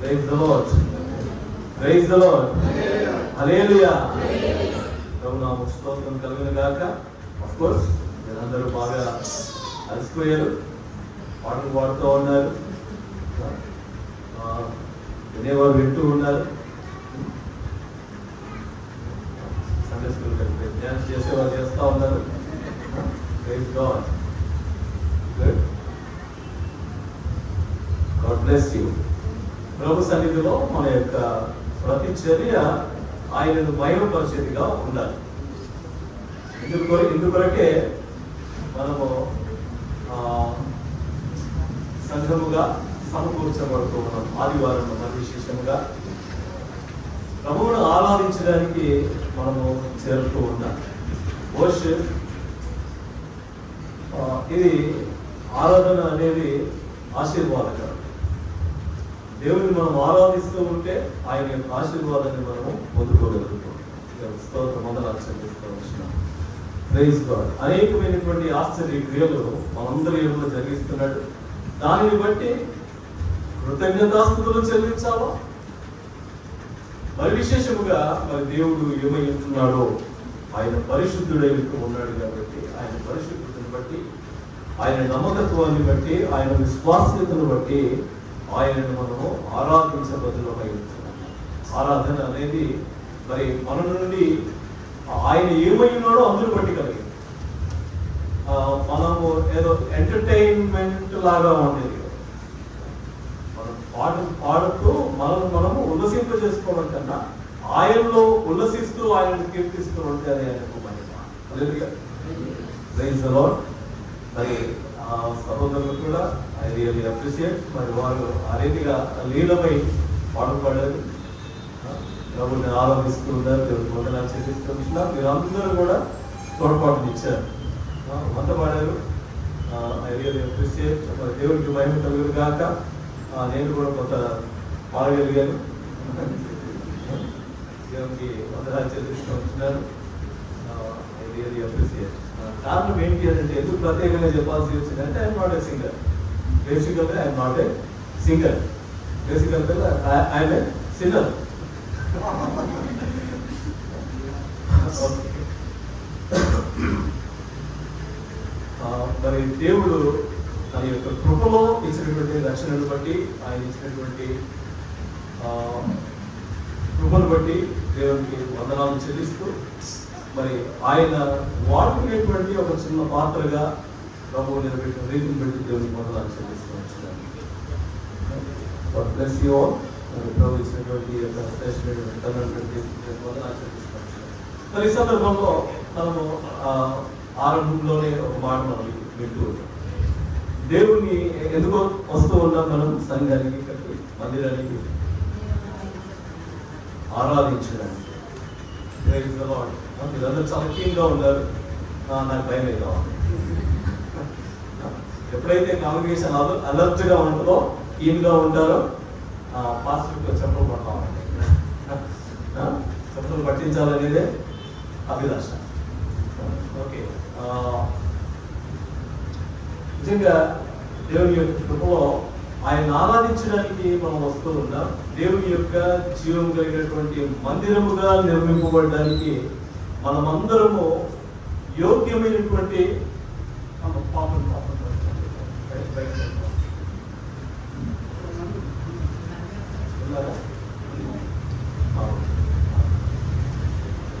Praise the lord, praise the lord, hallelujah. ప్రభునామమునకు స్తోత్రం కలుగును గాక. ఆఫ్ కోర్స్ మీరందరూ బాగా అలసిపోయారు, పాటలు పాడుతూ ఉన్నారు, వినేవారు వింటూ ఉన్నారు, సండే స్కూల్ డ్యాన్స్ చేసేవారు చేస్తూ ఉన్నారు. Praise god, good, god bless you. ప్రభు సన్నిధిలో మన యొక్క ప్రతి చర్య ఆయనను మహిమపరిచేదిగా ఉండాలి. ఇందుకొరకే మనము సంఘముగా సమకూర్చబడుతూ ఉన్నాం. ఆదివారం మన విశేషంగా ప్రభువును ఆరాధించడానికి మనము చేరుతూ ఉన్నాం. వర్షిప్, ఇది ఆరాధన అనేది ఆశీర్వాదకరం. దేవుని మనం ఆరాధిస్తూ ఉంటే ఆయన యొక్క ఆశీర్వాదాన్ని మనము పొందుకోగలుగుతాం. స్తోత్రం వందనాలు చెల్లిస్తూ వచ్చినాం. Praise God. అనేకమైనటువంటి ఆశ్చర్య క్రియలు మనందరి యుగంలో జరిగిస్తున్నాడు. దానిని బట్టి కృతజ్ఞతాస్తుతులు చెల్లించాలా? మరి విశేషముగా మరి దేవుడు ఏమై ఉంటున్నాడో, ఆయన పరిశుద్ధుడై ఉన్నాడు కాబట్టి ఆయన పరిశుద్ధతను బట్టి, ఆయన నమ్మకత్వాన్ని బట్టి, ఆయన విశ్వాస్యతను బట్టి ఆయనను మనము ఆరాధించబద్దులమై ఉంటున్నాం. ఆరాధన అనేది మరి మన నుండి ఆయన ఏమై ఉన్నాడో అందరూ బట్టి కలిగింది. మనము ఏదో ఎంటర్టైన్మెంట్ లాగా ఉండేది. మనం పాడుతూ మనము ఉల్లసింప చేసుకోవడం కన్నా ఆయనలో ఉల్లసిస్తూ ఆయనను కీర్తిస్తూ ఉంటే అది ఆయనకు మహిమ. Praise the lord. మరి సహోదరులు కూడా ఐ రియల్లీ అప్రిషియేట్. మరి వారు ఆ రీతిగా లీలమై పాడుపడారు, ప్రభుని ఆరాధిస్తూ ఉన్నారు, దేవుడికి వందనాలు చెల్లిస్తూ ఉంటున్నారు. మీరు అందరూ కూడా తోడ్పాటుని ఇచ్చారు, వంట పాడారు. I really appreciate. మరి దేవుడికి మహిమ కలుగును గాక. నేను కూడా కొంత పాడగలిగాను. దేవునికి వందనాలు చెల్లిస్తూ ఉంటున్నారు. I really appreciate. కారణం ఏంటి అంటే ఎందుకు ప్రత్యేకంగా చెప్పాల్సి వచ్చిందంటే ఐఎమ్ నాట్ ఏ సింగర్. బేసికల్గా ఐఎమ్ నాట్ ఏ సింగర్. బేసికల్గా ఐఎమ్ ఏ సిన్నర్. మరి దేవుడు తన యొక్క కృపలో ఇచ్చినటువంటి రక్షణను బట్టి, ఆయన ఇచ్చినటువంటి కృపను బట్టి దేవునికి వందనాలు చెల్లిస్తూ, మరి ఆయన వాడుకునేటువంటి ఒక చిన్న పాత్రగా ప్రభువు నిలబెట్టిన రీతిని బట్టి దేవునికి వందనాలు చెల్లిస్తూ వచ్చినాను. Plus you all. ప్రభు ఇచ్చినటువంటి మరి ఈ సందర్భంలో మనము ఆరంభంలోనే ఒక మాట మనం వింటూ దేవుణ్ణి ఎందుకో వస్తూ ఉన్నాం మనం సంఘానికి, మందిరానికి ఆరాధించడానికి. మీరందరూ చాలా కీన్గా ఉన్నారు. నాకు భయం కావాలి. ఎప్పుడైతే కాంగ్రిగేషన్ అలర్ట్గా ఉంటుందో, కీన్గా ఉంటారో, పాస్టర్కి చెప్పులు పడతా ఉంటాయి. చెప్పులు పట్టించాలనేదే అభిలాష. ఓకే, నిజంగా దేవుని యొక్క కృపలో ఆయన ఆరాధించడానికి మనం వస్తూ ఉన్నాం. దేవుని యొక్క జీవం కలిగినటువంటి మందిరముగా నిర్మింపబడడానికి మనమందరము యోగ్యమైనటువంటి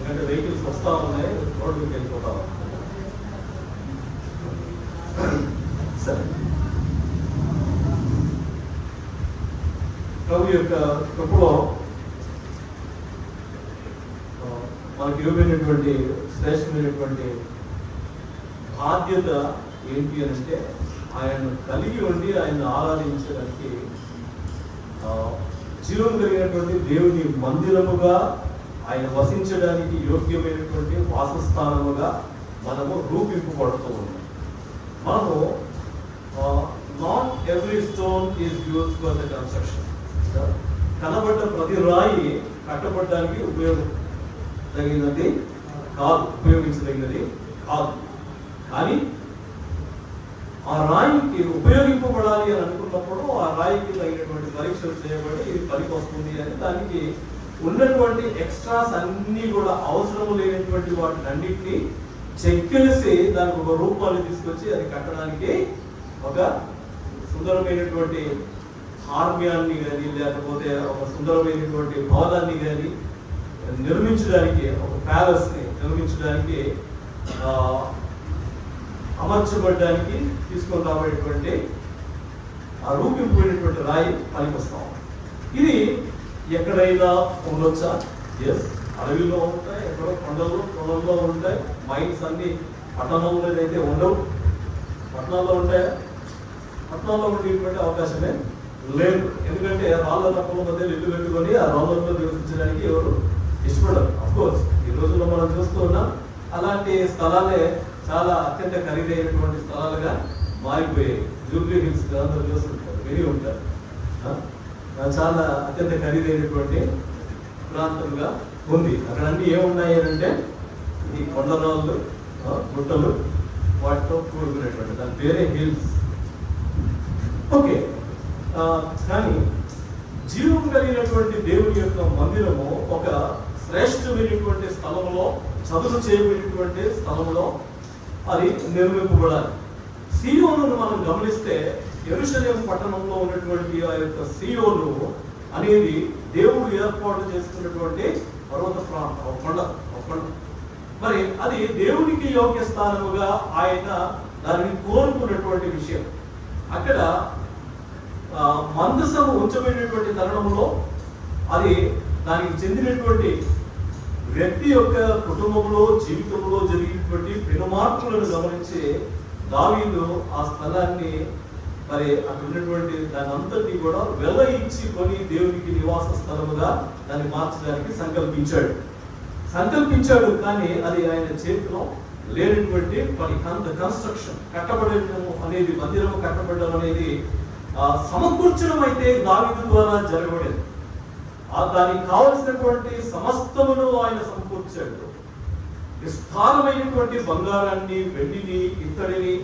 ఎందుకంటే వెహికల్స్ వస్తా ఉన్నాయి, రోడ్డుకి వెళ్ళిపోతా ఉన్నాయి. సరే, ప్రభు యొక్క కృపలో మనకి ఇవ్వబడినటువంటి శ్రేష్టమైనటువంటి బాధ్యత ఏంటి అని అంటే, ఆయనను కలిగి ఉండి ఆయన ఆరాధించడానికి జీవం కలిగినటువంటి దేవుని మందిరముగా, ఆయన వసించడానికి యోగ్యమైనటువంటి వాసస్థానముగా మనము రూపింపబడుతూ ఉన్నాం. మనము not every stone is used for the construction. కనబడ్డ ప్రతి రాయి కట్టబడడానికి ఉపయోగించదగినది కాదు. కానీ ఆ రాయికి ఉపయోగింపబడాలి అని అనుకున్నప్పుడు ఆ రాయి స్థాయికి తగినటువంటి పరీక్షలు చేయబడి ఇది పనికి వస్తుంది అని దానికి ఉన్నటువంటి ఎక్స్ట్రాస్ అన్నీ కూడా అవసరం లేనటువంటి వాటిని అన్నింటినీ చెక్కేసి దానికి ఒక రూపాన్ని తీసుకొచ్చి అది కట్టడానికి ఒక సుందరమైనటువంటి హార్మ్యాన్ని కానీ లేకపోతే ఒక సుందరమైనటువంటి భవనాన్ని కానీ నిర్మించడానికి, ఒక ప్యాలెస్ని నిర్మించడానికి అమర్చబడ్డానికి తీసుకొని రాబడేటువంటి ఆ రూపింపబడినటువంటి రాయి పనికొస్తాం. ఇది ఎక్కడైనా ఉండొచ్చా? ఎస్, అడవిలో ఉంటాయి, ఎక్కడో కొండల్లో ఉంటాయి. మైన్స్ అన్ని పట్టణంలో అయితే ఉండవు. పట్టణాల్లో ఉంటాయా? పట్టణాల్లో ఉండేటువంటి అవకాశమే లేదు. ఎందుకంటే రాళ్ళ తక్కువ మధ్య ఇల్లు పెట్టుకొని ఆ రాళ్ళలో నివసించడానికి ఎవరు ఇష్టపడరు. అఫ్కోర్స్ ఈ రోజుల్లో మనం చూస్తూ ఉన్నాం అలాంటి స్థలాలే చాలా అత్యంత ఖరీదైనటువంటి స్థలాలుగా మారిపోయాయి. జూబ్లీ హిల్స్ అందరూ చూస్తుంటారు, విని ఉంటారు. చాలా అత్యంత ఖరీదైనటువంటి ప్రాంతంగా ఉంది. అక్కడ అన్ని ఏమున్నాయి అంటే ఈ కొండరాళ్ళు, గుట్టలు, వాటితో కూడుకునేటువంటి దాని పేరే హిల్స్. ఓకే, కానీ జీవం కలిగినటువంటి దేవుని యొక్క మందిరము ఒక శ్రేష్టమైనటువంటి స్థలంలో, చదువు చేయబడినటువంటి స్థలంలో అది నిర్మింపబడాలి. సీయోను మనం గమనిస్తే యెరూషలేము పట్టణంలో ఉన్నటువంటి ఆ యొక్క సీయోను అనేది దేవుడు ఏర్పాటు చేసుకున్నటువంటి పర్వత ప్రాంతం, ఒక కొండ. మరి అది దేవునికి యోగ్య స్థానముగా ఆయన దానిని కోరుకున్నటువంటి విషయం. అక్కడ మందసము ఉంచబడినటువంటి తరుణంలో అది దానికి చెందినటువంటి వ్యక్తి యొక్క కుటుంబంలో, జీవితంలో జరిగినటువంటి పెనుమార్పులను గమనించి దావీదు ఆ స్థలాన్ని మరి అక్కడ ఉన్నటువంటి దాని అంతటి కూడా వెల ఇచ్చి కొని దేవునికి నివాస స్థలముగా దాన్ని మార్చడానికి సంకల్పించాడు. కానీ అది ఆయన చేతిలో లేనటువంటి పని. కన్స్ట్రక్షన్, కట్టబడడం అనేది, మందిరము కట్టబడడం అనేది సమకూర్చడం అయితే దావీదు ద్వారా జరగబడేది. దానికి కావలసినటువంటి సమస్తమును ఆయన సమకూర్చాడు. విస్తారమైనటువంటి బంగారాన్ని, వెండిని, ఇత్తడిని,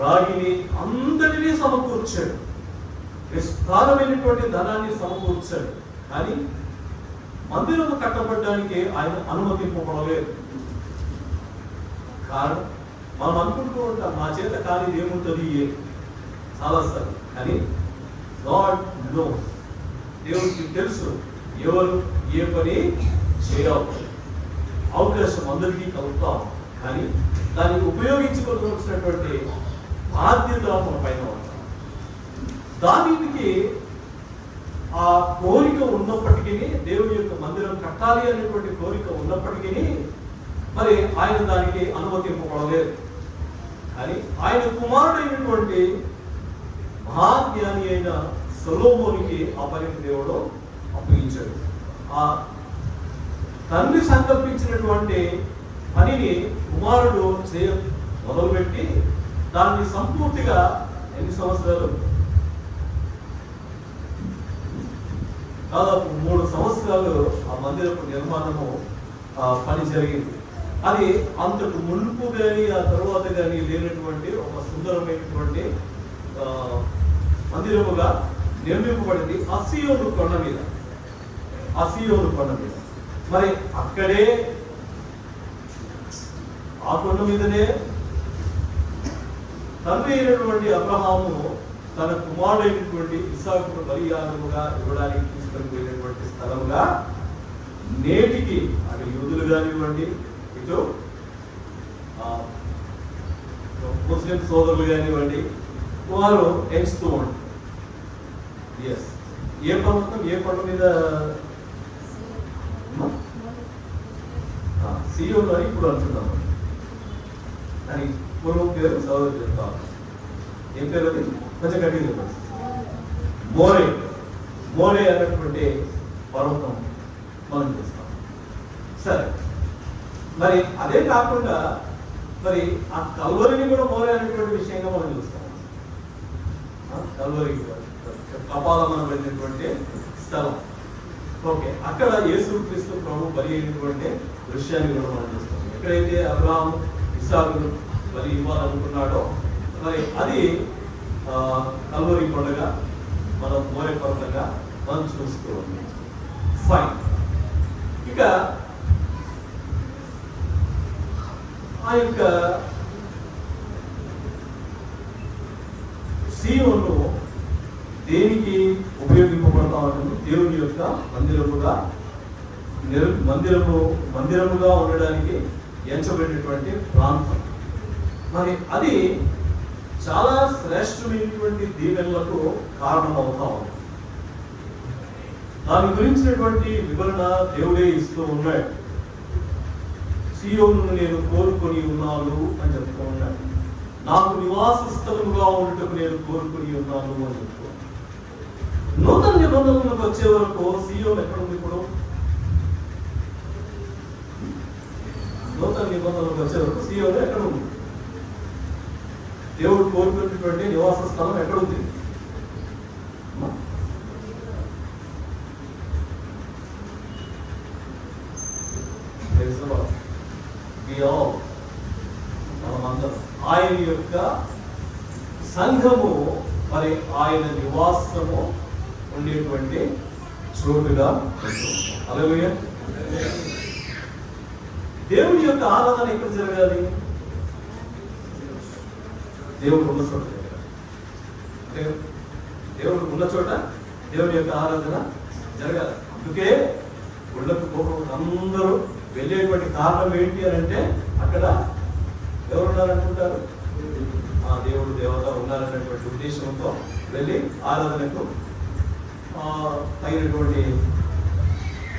రాగిని అంతటినీ సమకూర్చాడు. విస్తారమైనటువంటి ధనాన్ని సమకూర్చాడు. కానీ మందిరము కట్టబడడానికి ఆయన అనుమతింపబడలేదు. కారణం, మనం అనుకుంటూ ఉంటాం మా చేత కానీ ఏముంటుంది చాలాసార్లు. కానీ గాడ్ నోస్, దేవుడికి తెలుసు ఎవరు ఏ పని చేయాలి. అవకాశం అందరికీ కలుగుతాం, కానీ దాన్ని ఉపయోగించుకోవాల్సినటువంటి బాధ్యత మన పైన ఉంటాం. దావీదుకి ఆ కోరిక ఉన్నప్పటికీ, దేవుని యొక్క మందిరం కట్టాలి అనేటువంటి కోరిక ఉన్నప్పటికీ మరి ఆయన దానికి అనుమతింపబడలేదు. కానీ ఆయన కుమారుడైనటువంటి మహాజ్ఞాని అయిన సొలొమోనుకి ఆ పనికి దేవుడు అప్పగించాడు. ఆ తండ్రి సంకల్పించినటువంటి పనిని కుమారుడు మొదలుపెట్టి దాన్ని సంపూర్తిగా ఎన్ని సంవత్సరాలు, దాదాపు 3 సంవత్సరాలు ఆ మందిరపు నిర్మాణము పని జరిగింది. అది అంతకు మునుపు కానీ ఆ తరువాత కానీ లేనటువంటి ఒక సుందరమైనటువంటి మందిరముగా నిర్మింపబడింది ఆ సీయోను కొండ మీద. మరి అక్కడే ఆ కొండ మీదనే తండ్రి అయినటువంటి అబ్రహాము తన కుమారుడైనటువంటి ఇస్సాకును బలియాగముగా ఇవ్వడానికి తీసుకొని పోయినటువంటి స్థలముగా నేటికి అటు యూదులు కానివ్వండి, ఇటు ముస్లిం సోదరులు కానివ్వండి, వారు ఎంచుతూ ఉంటారు. ఏ పర్వతం, ఏ కొండ మీద? సీయోను అని ఇప్పుడు అంటున్నాము. అని పూర్వం పేరు సోదరు చెప్తాను. ఏం పేరు అది? కొంచెం గట్టిగా చెప్పండి. మోరే అన్నటువంటి పర్వతం మనం చూస్తాం. సరే, మరి అదే కాకుండా మరి ఆ కల్వరిని కూడా మోరే అనేటువంటి విషయంగా మనం చూస్తాం. కల్వరి కపాలమని వెళ్ళినటువంటి స్థలం. ఓకే, అక్కడ యేసుక్రీస్తు ప్రభు బలి అయినటువంటి దృశ్యాన్ని కూడా మనం చూస్తాం. ఎక్కడైతే అబ్రహాము ఇస్సాకును బలి ఇవ్వాలనుకున్నాడో మరి అది కల్వరి కొండగా మనం కోరే కొరతగా మనం చూస్తూ ఉన్నాం. ఫైన్. ఇక ఆ యొక్క సీయోను దేనికి ఉపయోగింపబడతా ఉంటుంది? దేవుని యొక్క మందిరముగా ఉండడానికి ఎంచబడినటువంటి ప్రాంతం. మరి అది చాలా శ్రేష్టమైనటువంటి దీవెనలకు కారణమవుతా ఉంది. దాని గురించినటువంటి వివరణ దేవుడే ఇస్తూ ఉన్నాడు. సీయోనును నేను కోరుకొని ఉన్నాను అని చెప్తూ ఉన్నాడు. నాకు నివాస స్థలముగా ఉండటకు నేను కోరుకొని ఉన్నాను అని చెప్తూ. నూతన నిబంధనలకు వచ్చే వరకు సీయోను ఎక్కడ ఉంది? ఇప్పుడు నూతన నిబంధనలకు వచ్చే వరకు సీయోను ఎక్కడ ఉంది? దేవుడు కోరుకున్నటువంటి నివాస స్థలం ఎక్కడుంది? ఆయన యొక్క సంఘము మరి ఆయన నివాసము ఉండేటువంటి చోటుగా. హల్లెలూయా. దేవుని యొక్క ఆరాధన ఎక్కడ జరగాలి? దేవుడు ఉన్న చోట జరగాలి. దేవుడు ఉన్న చోట దేవుని యొక్క ఆరాధన జరగాలి. అందుకే గుళ్ళకు అందరూ వెళ్ళేటువంటి కారణం ఏంటి అని అంటే అక్కడ ఎవరు ఉన్నారనుకుంటారు? దేవుడు దేవత ఉన్నారనేటువంటి ఉద్దేశంతో వెళ్ళి ఆరాధనకు తగినటువంటి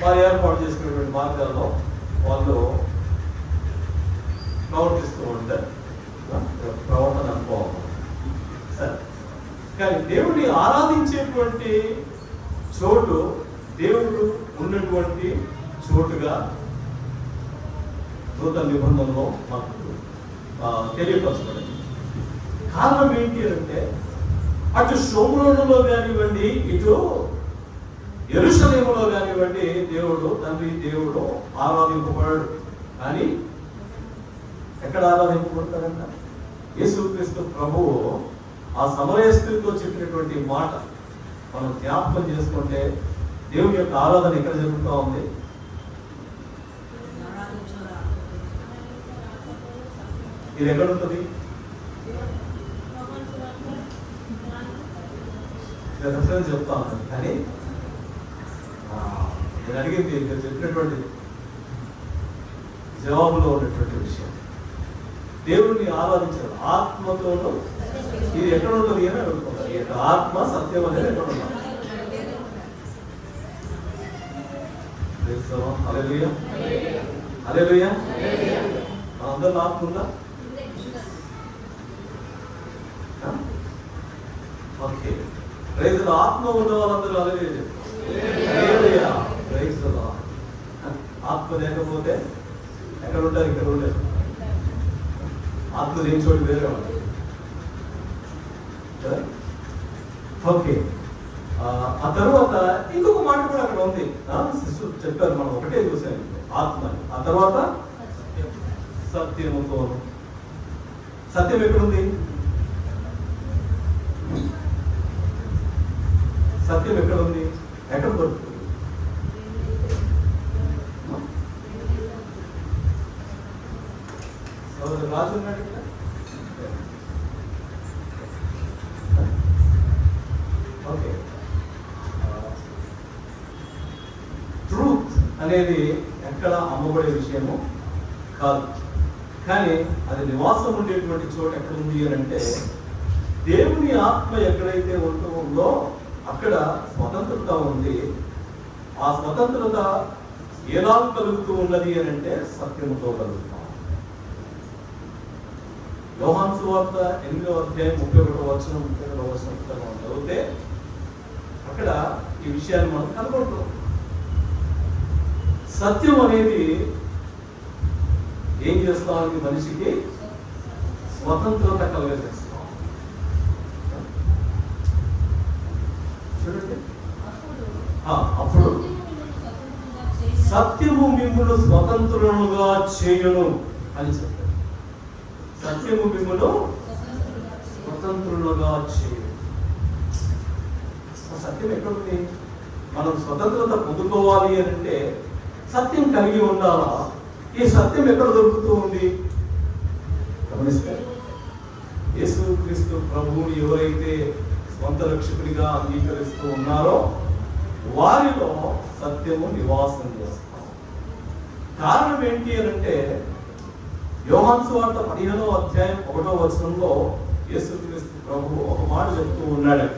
వారు ఏర్పాటు చేసుకునేటువంటి మార్గాల్లో వాళ్ళు ప్రవర్తిస్తూ ఉంటారు. ప్రవర్తన అనుభవం. సరే, కానీ దేవుడిని ఆరాధించేటువంటి చోటు దేవుడు ఉన్నటువంటి చోటుగా నూతన నిబంధనలో మాకు తెలియపరచబడింది. కారణం ఏంటి అంటే అటు షోమ్రోనులో కానివ్వండి, ఇటు యెరూషలేములో కానివ్వండి, దేవుడు ఆరాధింపబడాడు. కానీ ఎక్కడ ఆరాధింపబడతారంట? యేసుక్రీస్తు ప్రభువు ఆ సమరయ స్త్రీతో చెప్పినటువంటి మాట మనం జ్ఞాపకం చేసుకుంటే దేవుని యొక్క ఆరాధన ఎక్కడ జరుగుతూ ఉంది? ఇది ఎక్కడ ఉంటుంది? చెప్తా ఉన్నాను, కానీ నేను అడిగింది చెప్పినటువంటి జవాబులో ఉన్నటువంటి విషయం దేవుడిని ఆరాధించారు ఆత్మతోనూ. ఇది ఎక్కడ ఉంటుంది అని అడుగుతున్నారు. ఈ యొక్క ఆత్మ సత్యం అనేది ఎక్కడ ఉన్నారు? హల్లెలూయా, హల్లెలూయా. మనందరిలో ఆత్మ ఉందా? Okay, praise the Lord. ఆత్మ ఉన్న వాళ్ళందరూ హల్లెలూయా, ప్రైజ్ ది లార్డ్. ఆత్మ లేకపోతే ఎక్కడ ఉంటారు? ఇక్కడ ఉండేది. ఆత్మ లేని చోటు వేరే వాళ్ళు. ఓకే, ఆ తర్వాత ఇంకొక మాట కూడా అక్కడ ఉంది. శిష్యులు చెప్పారు, మనం ఒకటే చూసాం ఆత్మ. ఆ తర్వాత సత్యముతో. సత్యం ఎక్కడుంది? సత్యం ఎక్కడ ఉంది? ఎక్కడ దొరుకుతుంది? రాజు ఉన్నాడు. ఓకే, ట్రూత్ అనేది ఎక్కడ అమ్మబడే విషయము కాదు, కానీ అది నివాసం ఉండేటువంటి చోటు ఎక్కడ ఉంది అని అంటే దేవుని ఆత్మ ఎక్కడైతే ఉంటుందో అక్కడ స్వతంత్రత ఉంది. ఆ స్వతంత్రత ఎలా కలుగుతూ ఉన్నది అని అంటే సత్యముతో కలుగుతాం. యోహాను సువార్త 8వ అధ్యాయం 31వ వచనం 32వ వచనం చదివితే అక్కడ ఈ విషయాన్ని మనం కనుగొంటాం. సత్యం అనేది ఏం చేస్తామని మనిషికి స్వతంత్రత కలగజేస్తాం. చూడండి, అప్పుడు సత్యము మిమ్మును స్వతంత్రులుగా చేయును అని చెప్పారు. సత్యము మిమ్మును స్వతంత్రులుగా చేయును. సత్యం ఎక్కడుంది? మనం స్వతంత్రత పొందుకోవాలి అని అంటే సత్యం కలిగి ఉండాలా? ఈ సత్యం ఎక్కడ దొరుకుతూ ఉంది? గమనిస్తే యేసుక్రీస్తు ప్రభువుని ఎవరైతే స్వంత రక్షకుడిగా అంగీకరిస్తూ ఉన్నారో వారిలో సత్యము నివాసం చేస్తాం. కారణం ఏంటి అని అంటే యోహాను సువార్త 15వ అధ్యాయం 1వ వచనంలో యేసుక్రీస్తు ప్రభువు ఒక మాట చెప్తూ ఉన్నాడు.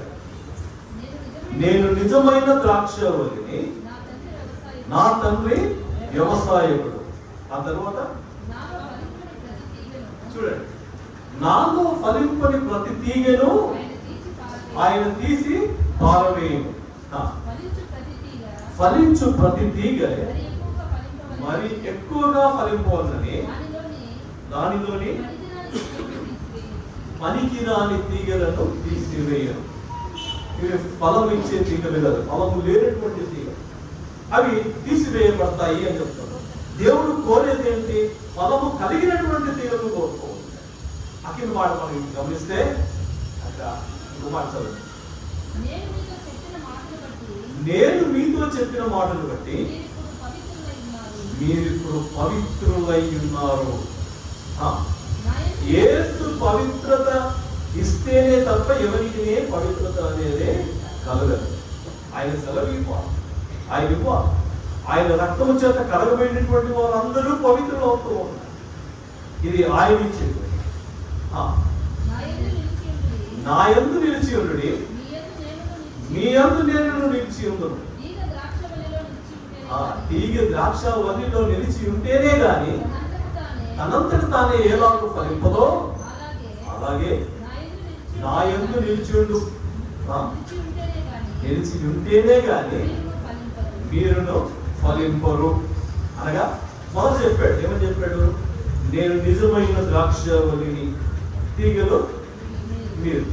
నేను నిజమైన ద్రాక్షవల్లిని, నా తండ్రి వ్యవసాయకుడు. ఆ తర్వాత చూడండి, నాలో ఫలింపని ప్రతి తీగను ఆయన తీసి పారవేయును. ఫలించు ప్రతి తీగ మరి ఎక్కువగా ఫలింపవలనని దానిలోని పనికి రాని తీగలను తీసివేయను. ఇవి ఫలం ఇచ్చే తీగలు కాదు, ఫలము లేనటువంటి తీగ, అవి తీసివేయబడతాయి అని చెప్తారు. దేవుడు కోరేది ఏంటి? ఫలము కలిగినటువంటి తీగలను కోరుకోవాలి. అఖిల మాట మనం గమనిస్తే అక్కడ ఇంకో మాట చదువు. నేను మీతో చెప్పిన మాటలు బట్టి మీరు ఇప్పుడు పవిత్రులై ఉన్నారు. యేసు పవిత్రత ఇస్తేనే తప్ప ఎవరికి పవిత్రత అనేది కలగదు. ఆయన సెలవు ఇవ్వాలి, ఆయన ఇవ్వాలి. ఆయన రక్తము చేత కడగబడినటువంటి వారందరూ పవిత్రులు అవుతూ ఉన్నారు. ఇది ఆయన ఇచ్చేది. నా యందు నిలిచి ఉండుడి, మీ యందు నేను నిలిచి ఉండును. తీగ ద్రాక్ష వల్లిలో నిలిచి ఉంటేనే గాని తనంతట తానే ఎలాగో ఫలింపదో అలాగే నా యందు నిలిచి ఉండు, నిలిచి ఉంటేనే గాని మీరును ఫలింపరు అనగా మొదలు చెప్పాడు. ఏమని చెప్పాడు? నేను నిజమైన ద్రాక్షవల్లిని, తీగలు మీరు.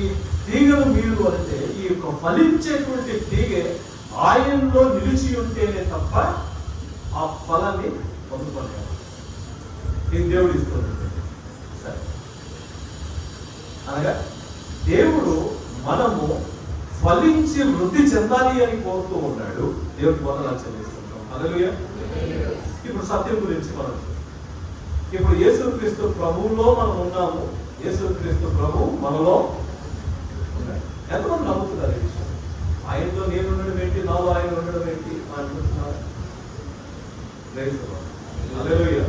ఈ తీగలు మీరు అంటే ఈ యొక్క ఫలించేటువంటి తీగ ఆయనలో నిలిచి ఉంటేనే తప్ప ఆ ఫలాన్ని పొందుకోలేము. ఇది దేవుడు ఇస్తుంది. సరే, అనగా దేవుడు మనము ఫలించి వృద్ధి చెందాలి అని కోరుతూ ఉన్నాడు. దేవుడికి వందనాలు చెల్లిస్తున్నాం. హల్లెలూయా. ఇప్పుడు సత్యం గురించి మనం, ఇప్పుడు యేసుక్రీస్తు ప్రభువులో మనం ఉన్నాము. యేసుక్రీస్తు ప్రభువు మనలో ఉన్నాడు. ఎంతమంది నమ్ముతున్నారు ఈ విషయం? ఆయనలో నేను ఉండడం ఏంటి, నాలో ఆయన ఉండడం ఏంటి అనుకుంటున్నారు? హల్లెలూయా.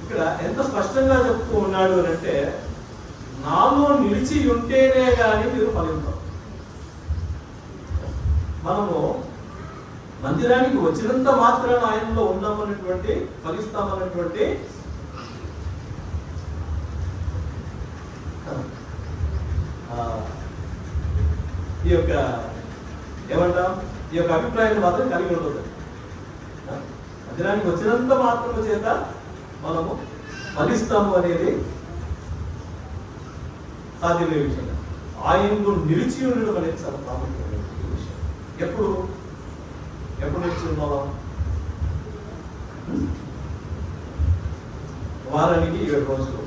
ఇక్కడ ఎంత స్పష్టంగా చెప్తూ ఉన్నాడు అని అంటే, నాలో నిలిచి ఉంటేనే కానీ మీరు ఫలించారు. మనము మందిరానికి వచ్చినంత మాత్రాన ఆయనలో ఉన్నామన్నటువంటి ఫలిస్తామన్నటువంటి ఈ యొక్క ఏమంటాం, ఈ యొక్క అభిప్రాయాన్ని మాత్రం కలిగి ఉండదు. మందిరానికి వచ్చినంత మాత్రము చేత మనము ఫలిస్తాము అనేది సాధ్యమయ్యే విషయం. ఆయనలో నిలిచి ఉండడం అనేది చాలా ప్రాముఖ్యమైన విషయం. ఎప్పుడు నిలిచి ఉన్నావా? వారానికి 7 రోజులు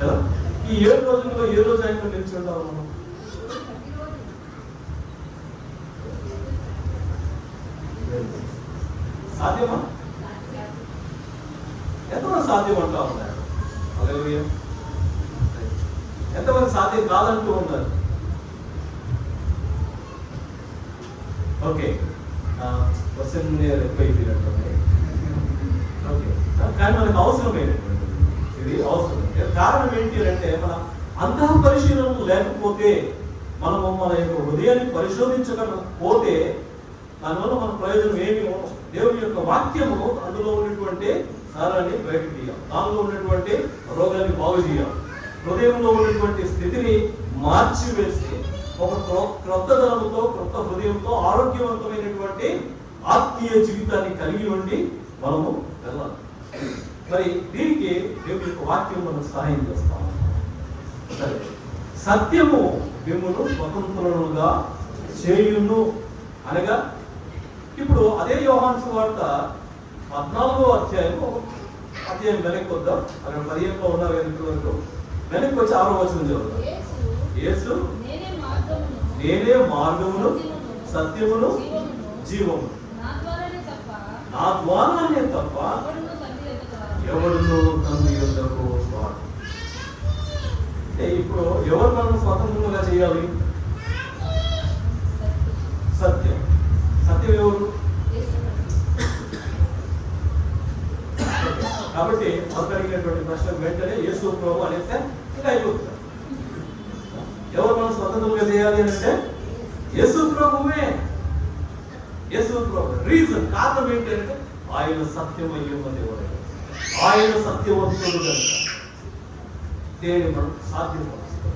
కదా. ఈ 7 రోజుల్లో ఏ రోజు ఆయనలో నిలిచి ఉంటావా మనం? సాధ్యమా? ఎంతమంది సాధ్యం అంటా ఉన్నారు? హల్లెలూయా. ఎంతమంది సాధ్యం కాదంటూ ఉంటారు? Okay, question ఎక్కువైపోయినట్టుంది. ఓకే, కానీ మనకు అవసరమైనటువంటి ఇది అవసరం. కారణం ఏంటి అంటే, మన అంతః పరిశీలన లేకపోతే, మనము మన యొక్క హృదయాన్ని పరిశోధించకపోతే దానివల్ల మన ప్రయోజనం ఏమి ఉండదు. దేవుని యొక్క వాక్యము అందులో ఉన్నటువంటి సారాన్ని బయటకు తీయాలి, దానిలో ఉన్నటువంటి రోగాన్ని బాగు చేయాలి, హృదయంలో ఉన్నటువంటి స్థితిని మార్చివేసి ఒక క్రొత్త ధనముతో, క్రొత్త హృదయంతో ఆరోగ్యవంతమైనటువంటి ఆత్మీయ జీవితాన్ని కలిగి ఉండి మనము వెళ్ళాలి. మరి దీనికి దేవుని యొక్క వాక్యం మనకు సహాయం చేస్తాము. సరే, సత్యము మిమ్మును స్వతంత్రులుగా చేయును అనగా, ఇప్పుడు అదే యోహాను సువార్త 14వ అధ్యాయం వెనక్కి వద్దాం. అక్కడ 15లో ఉన్నారు. వెనక్కి వచ్చి 6వ వచనం చదువుతాం. యేసు నేనే మార్గమును సత్యమును జీవము, నా ద్వారానే తప్ప ఎవడును తండ్రి యొద్దకు రాడు. అంటే ఇప్పుడు ఎవరు మనం స్వతంత్రంగా చేయాలి? సత్యం. సత్యం ఎవరు? కాబట్టి మనకు అడిగినటువంటి ప్రశ్నకు వెంటనే యేసు ప్రభు అనేస్తే ఇంకా అయిపోతుంది. ఎవరు మనం స్వతంత్రంగా చేయాలి అంటే యేసు ప్రభువే. యేసు ప్రభు. రీజన్, కారణం ఏంటి అంటే ఆయన సత్యమయ్యమ దేవుడు, ఆయన సత్యవంతుడు కనుక దేని మనం సాధ్యపరుస్తాం.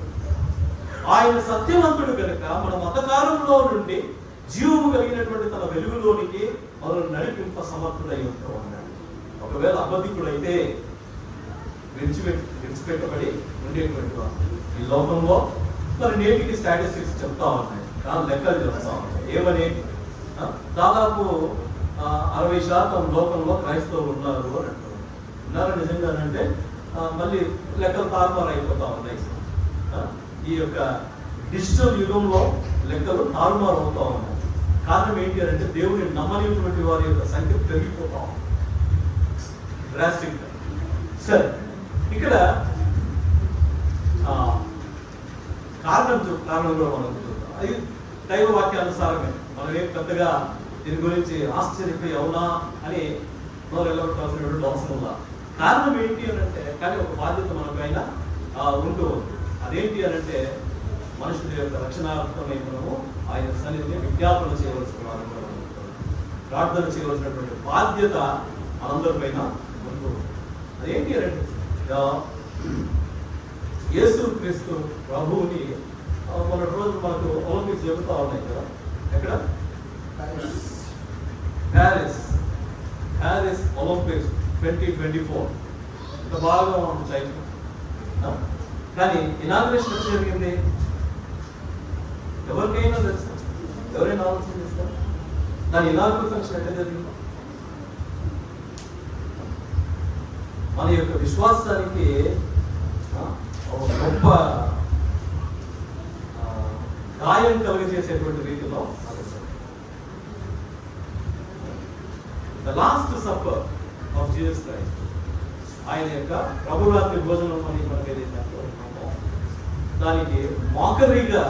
ఆయన సత్యవంతుడు కనుక మన మతకాలంలో నుండి జీవము కలిగినటువంటి తన వెలుగులోనికి మనం నడిపింప సమర్థుడై ఉంటూ ఉన్నాడు. ఒకవేళ అబద్ధికుడైతే విడిచిపెట్టబడి ఉండేటువంటి వాడు ఈ లోకంలో మరి నేటికి స్టాటిస్టిక్స్ చెప్తా ఉన్నాయి, కానీ లెక్కలు చెప్తా ఉన్నాయి. ఏమని? దాదాపు 60% లోకంలో క్రైస్తవులు ఉన్నారు అని అంటారు. ఉన్నారు నిజంగానంటే మళ్ళీ లెక్కలు తారుమారు అయిపోతా ఉన్నాయి. ఈ యొక్క డిజిటల్ యుగంలో లెక్కలు తారుమారు అవుతా ఉన్నాయి. కారణం ఏంటి అంటే దేవుని నమ్మనిటువంటి వారి యొక్క సంఖ్య పెరిగిపోతా ఉంది డ్రాస్టిక్. సరే, ఇక్కడ కారణం కూడా మనం చూద్దాం. అది దైవ వాక్యానుసారమే. మనం ఏం పెద్దగా దీని గురించి ఆశ్చర్యపోయి అవునా అని నోరెళ్ళవలసినటువంటి అవసరం ఉందా? కారణం ఏంటి అని అంటే, కానీ ఒక బాధ్యత మనపైన ఉంటూ ఉంది. అదేంటి అని అంటే మనుషుల యొక్క రక్షణార్థమై మనము ఆయన సన్నిధిని విజ్ఞాపన చేయవలసిన వారు, ప్రార్థన చేయవలసినటువంటి బాధ్యత మనందరిపైన ఉంటూ ఉంది. అదేంటి అని అంటే యేసు క్రీస్తు ప్రభువుని మన రోజు మనకు ఒలింపిక్స్ జరుగుతూ ఉన్నాయి కదా. ఎక్కడ? Paris Olympics 2024. ఇంత బాగా ఉంటుంది. కానీ ఇనాగ్రేషన్ ఎక్కడ జరిగింది? ఎవరికైనా తెలుసు? ఎవరైనా ఆలోచన చేస్తారు? దాని ఇనాగ్రేషన్ ఫంక్షన్ ఎక్కడ జరిగింది? మన యొక్క విశ్వాసానికి గొప్ప గాయం కలిగజేసేటువంటి రీతిలో the last supper of Jesus Christ, ఆయన యొక్క ప్రభురాత్రి భోజనం అని మనకి ఏదైతే అనుకుంటున్నామో దానికి మోకరీగా,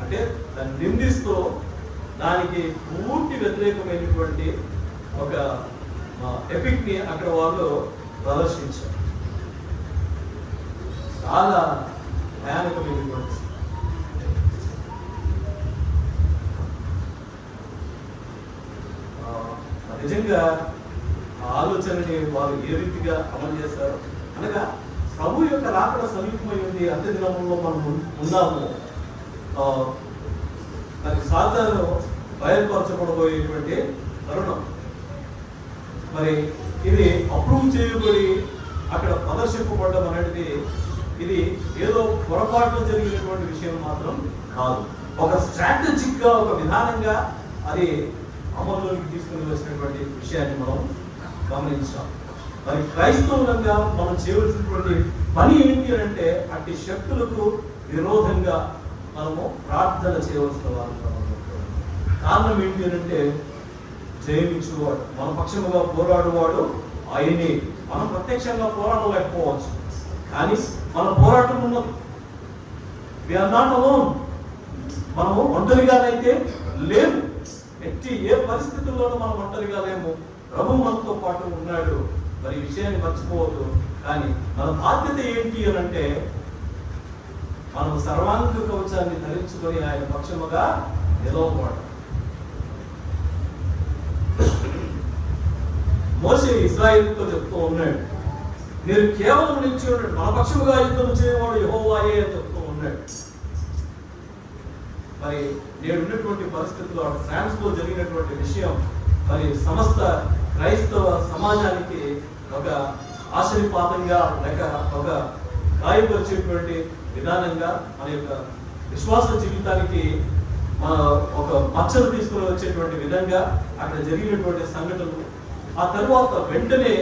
అంటే దాన్ని నిందిస్తూ దానికి పూర్తి వ్యతిరేకమైనటువంటి ఒక ఎపిక్ ని అక్కడ వాళ్ళు ప్రదర్శించారు. చాలా భయానకమైనటువంటి నిజంగా ఆలోచనని వారు ఏ రీతిగా అమలు చేస్తారు అనగా ప్రభు యొక్క రాకడ సమీపమై ఉంది. అంత్య దినములో మనం ఉన్నాము. దానికి సాధారణ బయలుపరచబడబోయేటువంటి తరుణం. మరి ఇది అప్రూవ్ చేయబడి అక్కడ ప్రదర్శింపబడడం అనేది ఇది ఏదో పొరపాటున జరిగినటువంటి విషయం మాత్రం కాదు. ఒక స్ట్రాటజిక్ గా, ఒక విధానంగా అది అమల్లోకి తీసుకుని వచ్చినటువంటి విషయాన్ని మనం గమనించాం. మరి క్రైస్తవులంగా మనం చేయవలసినటువంటి పని ఏంటి అంటే అట్టి శక్తులకు విరోధంగా మనము ప్రార్థన చేయవలసిన వారు. కారణం ఏంటి అంటే జయించువాడు, మన పక్షముగా పోరాడువాడు ఆయనే. మనం ప్రత్యక్షంగా పోరాడలేకపోవచ్చు, కానీ మన పోరాటం ఉన్నది. We are not alone. మనము ఒంటరిగానైతే లేము. ఎట్టి ఏ పరిస్థితుల్లోనూ మనం ఒంటరిగా లేము. ప్రభు మనతో పాటు ఉన్నాడు. మరి ఈ విషయాన్ని మర్చిపోవద్దు. కానీ మన బాధ్యత ఏంటి అని అంటే మనం సర్వాంగ కవచాన్ని ధరించుకొని ఆయన పక్షముగా నిలవబడాలి. మోషే ఇశ్రాయేలుతో చెప్తూ ఉన్నాడు, మీరు కేవలం నిలిచి ఉన్నాడు, మన పక్షముగా యుద్ధం చేయవాడు యెహోవాయే అని చెప్తూ ఉన్నాడు. మరి నేడున్నటువంటి పరిస్థితుల్లో ఫ్రాన్స్ లో జరిగినటువంటి విషయం మరి సమస్త క్రైస్తవ సమాజానికి ఒక ఆశ్చర్యపాతంగా లేక ఒక గాయపరిచేటువంటి విధానంగా మన యొక్క విశ్వాస జీవితానికి ఒక మచ్చలు తీసుకుని వచ్చేటువంటి విధంగా అక్కడ జరిగినటువంటి సంఘటనలు. ఆ తర్వాత వెంటనే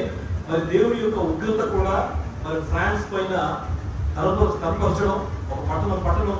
మరి దేవుడి యొక్క ఉగ్రత కూడా మరి ఫ్రాన్స్ పైన కనపరచడం, ఒక పట్టణం